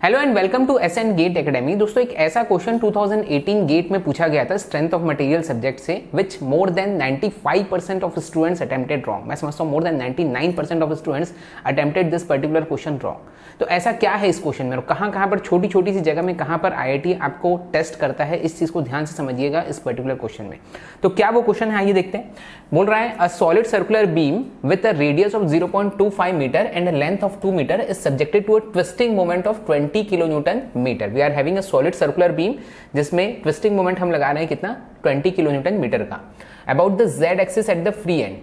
Hello and welcome to S and gate academy. दोस्तों एक ऐसा क्वेश्चन 2018 गेट में पूछा गया था स्ट्रेंथ ऑफ मटेरियल सब्जेक्ट से, which more than 95% of students attempted wrong. मैं समझता हूँ more than 99% of students attempted this particular question wrong. तो ऐसा क्या है इस क्वेश्चन में और कहाँ पर छोटी छोटी सी जगह में कहाँ पर आईआईटी आपको टेस्ट करता है, इस चीज को ध्यान से समझिएगा इस पर्टिकुलर क्वेश्चन में। तो क्या वो क्वेश्चन है आइए देखते हैं। बोल रहा है a solid circular beam with a radius of 0.25 metre and a length of 2 metre is subjected to a twisting moment of 20 kilo newton metre. We are having a solid circular beam जिसमें twisting moment हम लगा रहे हैं कितना, 20 kilo newton metre का। About the z axis at the free end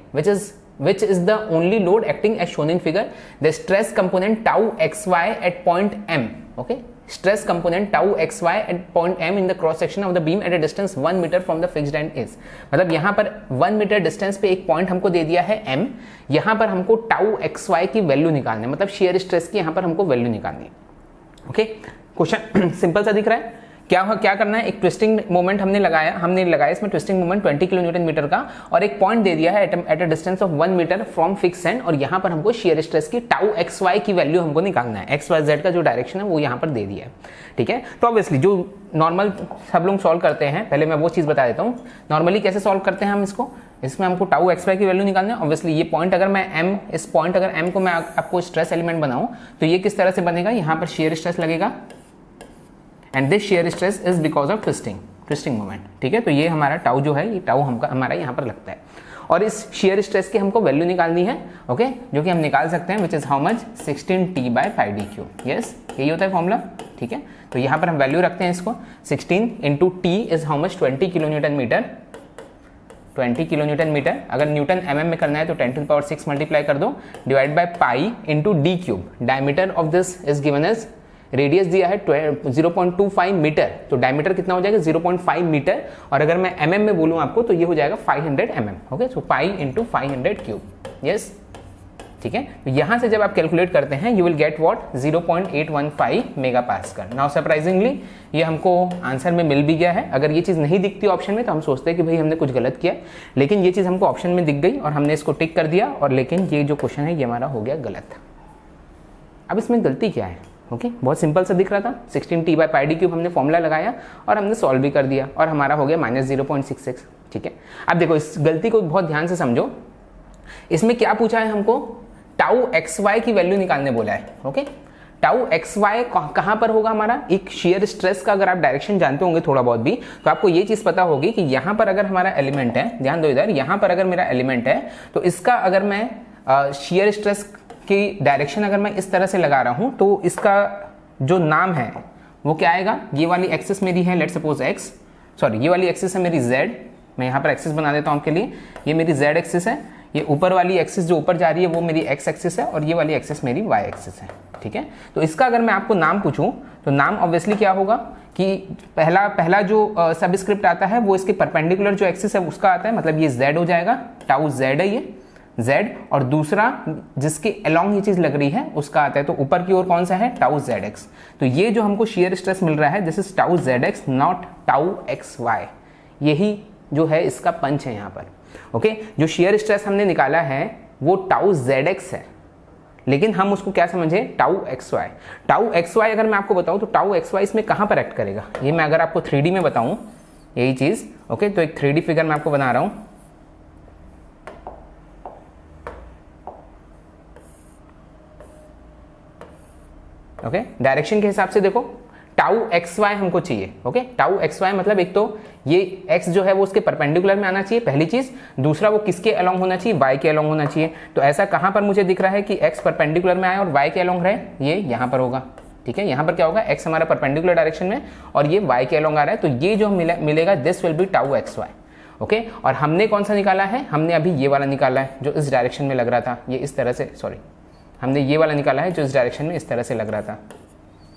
which is the only load acting as shown in figure, the stress component tau xy at point m. Okay, stress component tau xy at point m in the cross section of the beam at a distance 1 meter from the fixed end is। मतलब यहाँ पर 1 metre distance पे एक point हमको दे दिया है m, यहाँ पर हमको टाउ xy की वैल्यू निकालनी है, मतलब शेयर स्ट्रेस की यहाँ पर हमको वैल्यू निकालनी है। ओके, क्वेश्चन सिंपल सा दिख रहा है। क्या करना है, एक ट्विस्टिंग मोमेंट हमने लगाया इसमें twisting moment 20 kilo newton metre का और एक पॉइंट दे दिया है at a distance of 1 metre from fix end, और यहाँ पर हमको शेयर स्ट्रेस की टाउ एक्स वाई की वैल्यू हमको निकालना है। एक्स वाई जेड का जो डायरेक्शन है वो यहाँ पर दे दिया है, ठीक है। तो ऑब्वियसली जो नॉर्मल सब लोग सॉल्व करते हैं, पहले मैं वो चीज़ बता देता हूँ नॉर्मली कैसे सॉल्व करते हैं हम इसको। इसमें हमको टाउ एक्स वाई की वैल्यू निकालना है। ऑब्वियसली ये पॉइंट अगर मैं एम, इस पॉइंट अगर एम को मैं आपको स्ट्रेस एलिमेंट बनाऊं तो ये किस तरह से बनेगा, यहाँ पर शेयर स्ट्रेस लगेगा and this shear stress is because of twisting moment, ठीक है। तो ये हमारा टाउ जो है, ये टाउ हमारा यहाँ पर लगता है और इस शेयर स्ट्रेस की हमको वैल्यू निकालनी है, ओके, जो कि हम निकाल सकते हैं, which is how much 16t/πd³। Yes, यही होता है फॉर्मूला, ठीक है। तो यहाँ पर हम वैल्यू रखते हैं इसको 16 into T is how much 20 kilo newton metre. 20 kilo newton metre, अगर न्यूटन mm में करना है तो 10⁶ मल्टीप्लाई कर दो, divide by pi into d³। Diameter of this is given as, radius दिया है 0.25 मीटर, तो डायमीटर कितना हो जाएगा 0.5 मीटर, और अगर मैं mm में बोलूं आपको तो ये हो जाएगा 500 mm। ओके, सो पाई इंटू 500³। यस, ठीक है। तो यहां से जब आप कैलकुलेट करते हैं you will get what 0.815 mega pascal. Now surprisingly ये हमको आंसर में मिल भी गया है। अगर ये चीज़ नहीं दिखती ऑप्शन में तो हम सोचते हैं कि भाई हमने कुछ गलत किया, लेकिन ये चीज़ हमको ऑप्शन में दिख गई और हमने इसको टिक कर दिया, और लेकिन ये जो क्वेश्चन है ये हमारा हो गया गलत। अब इसमें गलती क्या है, ओके, बहुत सिंपल सा दिख रहा था। 16t/πd³ हमने फॉर्मूला लगाया और हमने सॉल्व भी कर दिया और हमारा हो गया -0.66, ठीक है। अब देखो इस गलती को बहुत ध्यान से समझो। इसमें क्या पूछा है हमको, टाउ एक्स वाई की वैल्यू निकालने बोला है, ओके। टाउ एक्स वाई कहाँ पर होगा हमारा, एक शेयर स्ट्रेस का अगर आप डायरेक्शन जानते होंगे थोड़ा बहुत भी तो आपको ये चीज़ पता होगी कि यहाँ पर अगर हमारा एलिमेंट है, ध्यान दो इधर, यहाँ पर अगर मेरा एलिमेंट है तो इसका अगर मैं शेयर स्ट्रेस की डायरेक्शन अगर मैं इस तरह से लगा रहा हूं तो इसका जो नाम है वो क्या आएगा, ये वाली एक्सिस मेरी है, लेट्स सपोज एक्स, सॉरी ये वाली एक्सिस है मेरी जेड, मैं यहाँ पर एक्सिस बना देता हूँ आपके लिए, ये मेरी जेड एक्सिस है, ये ऊपर वाली एक्सिस जो ऊपर जा रही है वो मेरी एक्स एक्सिस है, और ये वाली एक्सिस मेरी वाई एक्सिस है, ठीक है। तो इसका अगर मैं आपको नाम पूछूं तो नाम ऑब्वियसली क्या होगा कि पहला जो सबस्क्रिप्ट आता है वो इसके परपेंडिकुलर जो एक्सिस है उसका आता है, मतलब ये जेड हो जाएगा, टाउ जेड है ये z, और दूसरा जिसके अलोंग ये चीज लग रही है उसका आता है, तो ऊपर की ओर कौन सा है, टाउ zx। तो ये जो हमको शेयर स्ट्रेस मिल रहा है this is tau zx not tau xy, यही जो है इसका पंच है यहाँ पर, ओके। जो शेयर स्ट्रेस हमने निकाला है वो टाउ zx है, लेकिन हम उसको क्या समझे, टाउ xy। टाउ xy अगर मैं आपको बताऊं तो टाउ xy इसमें कहाँ पर एक्ट करेगा, ये मैं अगर आपको 3D में बताऊं यही चीज, ओके। तो एक 3D फिगर मैं आपको बना रहा हूं, ओके। डायरेक्शन के हिसाब से देखो टाउ एक्स वाई हमको चाहिए, ओके। टाउ एक्स वाई मतलब एक तो ये एक्स जो है वो उसके परपेंडिकुलर में आना चाहिए, पहली चीज। दूसरा वो किसके अलोंग होना चाहिए, वाई के अलोंग होना चाहिए। तो ऐसा कहां पर मुझे दिख रहा है कि एक्स परपेंडिकुलर में आए और वाई के अलोंग रहे, ये यहां पर होगा, ठीक है। यहां पर क्या होगा, एक्स हमारा परपेंडिकुलर डायरेक्शन में और ये वाई के अलोंग आ रहा है, तो ये जो मिलेगा this will be tau X Y, okay. और हमने कौन सा निकाला है, हमने अभी ये वाला निकाला है जो इस डायरेक्शन में लग रहा था, ये इस तरह से, सॉरी हमने ये वाला निकाला है जो इस डायरेक्शन में इस तरह से लग रहा था,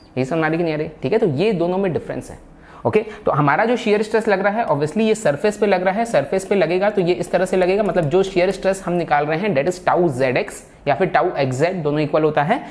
यही समझ आ रही कि नहीं आ रही, ठीक है। तो ये दोनों में डिफरेंस है, ओके। तो हमारा जो शेयर स्ट्रेस लग रहा है ऑब्वियसली ये सरफेस पे लग रहा है, सरफेस पे लगेगा तो ये इस तरह से लगेगा, मतलब जो शेयर स्ट्रेस हम निकाल रहे हैं डेट इज टाउ zx या फिर टाउ xz, दोनों इक्वल होता है।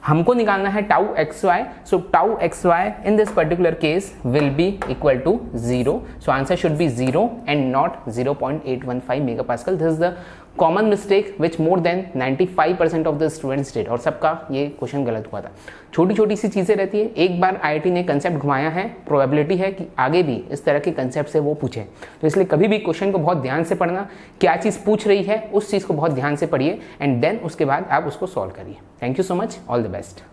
हमको निकालना है tau X Y, so tau X Y in this particular case will be equal to 0, so answer should be 0 and not 0.815 mega pascal. This is the common mistake which more than 95% of the students did, और सबका ये question गलत हुआ था। छोटी छोटी सी चीज़ें रहती है, एक बार आईआईटी ने कंसेप्ट घुमाया है, प्रोबेबिलिटी है कि आगे भी इस तरह के कंसेप्ट से वो पूछे। तो इसलिए कभी भी क्वेश्चन को बहुत ध्यान से पढ़ना, क्या चीज़ पूछ रही है उस चीज़ को बहुत ध्यान से पढ़िए एंड देन उसके बाद आप उसको सॉल्व करिए। Thank you so much, all the best.